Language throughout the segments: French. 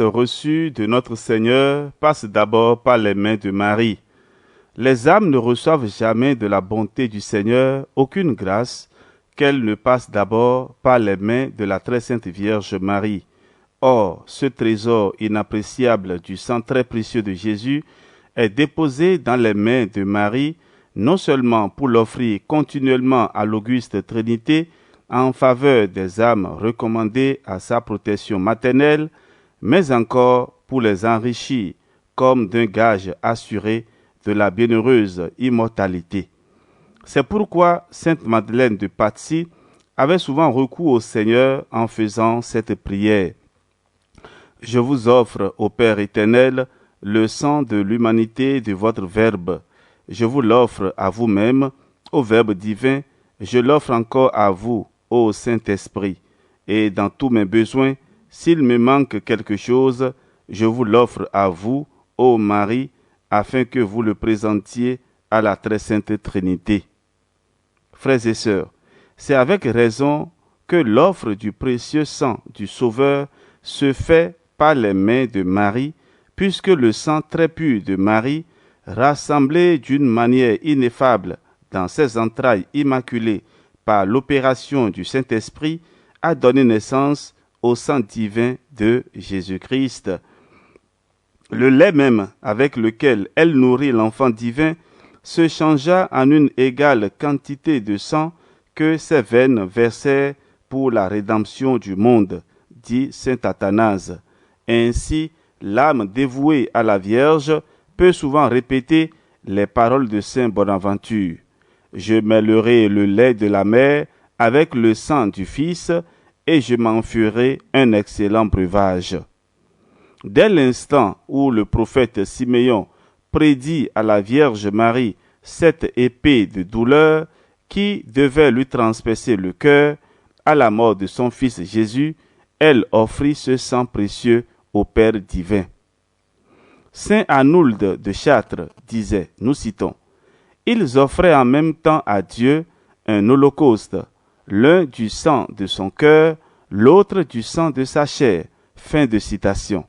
reçue de notre Seigneur passe d'abord par les mains de Marie. Les âmes ne reçoivent jamais de la bonté du Seigneur aucune grâce qu'elle ne passe d'abord par les mains de la très sainte Vierge Marie. Or, ce trésor inappréciable du sang très précieux de Jésus est déposé dans les mains de Marie, non seulement pour l'offrir continuellement à l'auguste Trinité en faveur des âmes recommandées à sa protection maternelle, mais encore pour les enrichir comme d'un gage assuré de la bienheureuse immortalité. C'est pourquoi sainte Madeleine de Patsy avait souvent recours au Seigneur en faisant cette prière. Je vous offre, ô Père éternel, le sang de l'humanité de votre Verbe. Je vous l'offre à vous-même, ô Verbe divin, je l'offre encore à vous, ô Saint-Esprit. Et dans tous mes besoins, s'il me manque quelque chose, je vous l'offre à vous, ô Marie, afin que vous le présentiez à la très sainte Trinité. Frères et sœurs, c'est avec raison que l'offre du précieux sang du Sauveur se fait par les mains de Marie, puisque le sang très pur de Marie, rassemblé d'une manière ineffable dans ses entrailles immaculées par l'opération du Saint-Esprit, a donné naissance au sang divin de Jésus-Christ. Le lait même avec lequel elle nourrit l'enfant divin se changea en une égale quantité de sang que ses veines versèrent pour la rédemption du monde, dit saint Athanase. Ainsi, l'âme dévouée à la Vierge peut souvent répéter les paroles de saint Bonaventure. Je mêlerai le lait de la mère avec le sang du Fils, et je m'en ferai un excellent breuvage. Dès l'instant où le prophète Siméon prédit à la Vierge Marie cette épée de douleur qui devait lui transpercer le cœur, à la mort de son fils Jésus, elle offrit ce sang précieux au Père divin. Saint Arnould de Chartres disait, nous citons, « Ils offraient en même temps à Dieu un holocauste, l'un du sang de son cœur, l'autre du sang de sa chair. » Fin de citation.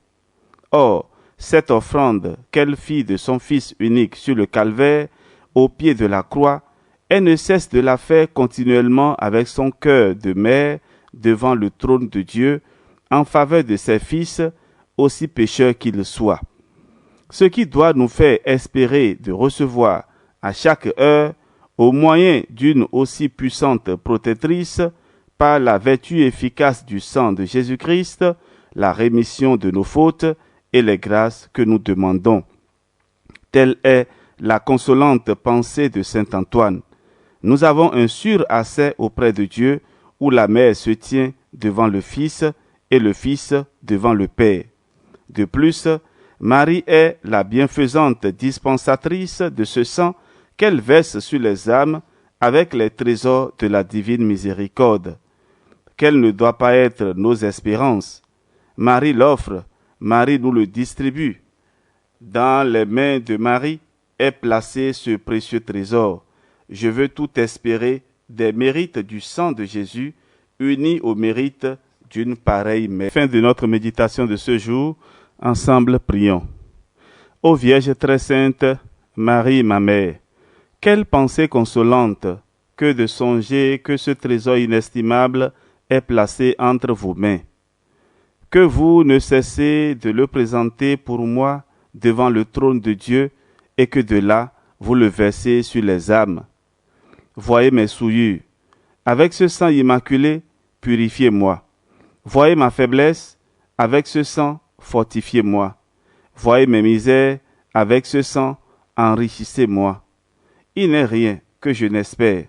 Or, cette offrande qu'elle fit de son Fils unique sur le calvaire, au pied de la croix, elle ne cesse de la faire continuellement avec son cœur de mère devant le trône de Dieu, en faveur de ses fils, aussi pécheurs qu'ils soient. Ce qui doit nous faire espérer de recevoir à chaque heure, au moyen d'une aussi puissante protectrice, par la vertu efficace du sang de Jésus-Christ, la rémission de nos fautes et les grâces que nous demandons. Telle est la consolante pensée de saint Antoine. Nous avons un sûr accès auprès de Dieu où la mère se tient devant le Fils et le Fils devant le Père. De plus, Marie est la bienfaisante dispensatrice de ce sang qu'elle verse sur les âmes avec les trésors de la divine miséricorde. Quelle ne doit pas être nos espérances? Marie l'offre, Marie nous le distribue. Dans les mains de Marie est placé ce précieux trésor. Je veux tout espérer des mérites du sang de Jésus unis aux mérites d'une pareille mère. Fin de notre méditation de ce jour. Ensemble, prions. Ô Vierge très sainte, Marie, ma mère, quelle pensée consolante que de songer que ce trésor inestimable est placé entre vos mains. Que vous ne cessez de le présenter pour moi devant le trône de Dieu et que de là, vous le versez sur les âmes. Voyez mes souillures. Avec ce sang immaculé, purifiez-moi. Voyez ma faiblesse. Avec ce sang, fortifiez-moi. Voyez mes misères. Avec ce sang, enrichissez-moi. Il n'est rien que je n'espère.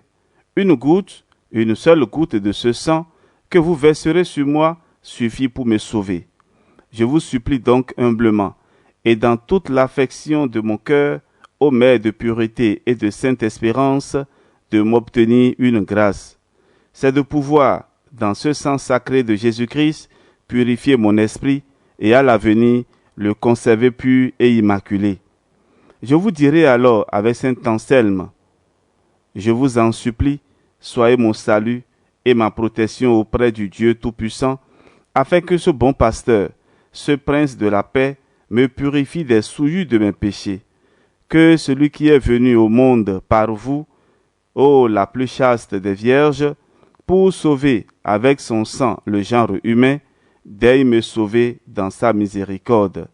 Une goutte, une seule goutte de ce sang que vous verserez sur moi suffit pour me sauver. Je vous supplie donc humblement, et dans toute l'affection de mon cœur, ô Mère de pureté et de sainte espérance, de m'obtenir une grâce. C'est de pouvoir, dans ce sang sacré de Jésus-Christ, purifier mon esprit et à l'avenir le conserver pur et immaculé. Je vous dirai alors avec saint Anselme, je vous en supplie, soyez mon salut et ma protection auprès du Dieu Tout-Puissant, afin que ce bon pasteur, ce prince de la paix me purifie des souillures de mes péchés. Que celui qui est venu au monde par vous, ô la plus chaste des vierges, pour sauver avec son sang le genre humain, daigne me sauver dans sa miséricorde.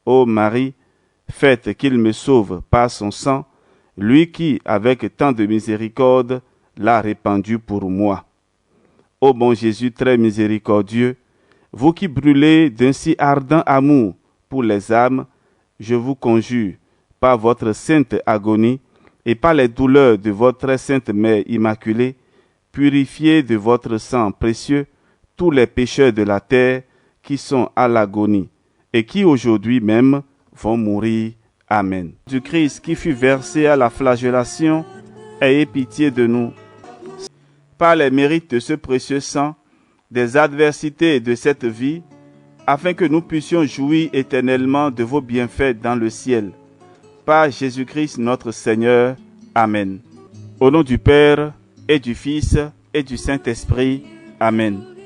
Ô Marie, faites qu'il me sauve par son sang, lui qui, avec tant de miséricorde, l'a répandu pour moi. Ô bon Jésus très miséricordieux, vous qui brûlez d'un si ardent amour pour les âmes, je vous conjure, par votre sainte agonie et par les douleurs de votre très sainte Mère Immaculée, purifiez de votre sang précieux tous les pécheurs de la terre qui sont à l'agonie et qui aujourd'hui même vont mourir. Amen. Du Christ qui fut versé à la flagellation, ayez pitié de nous. Par les mérites de ce précieux sang, des adversités de cette vie, afin que nous puissions jouir éternellement de vos bienfaits dans le ciel. Par Jésus-Christ notre Seigneur. Amen. Au nom du Père, et du Fils, et du Saint-Esprit. Amen.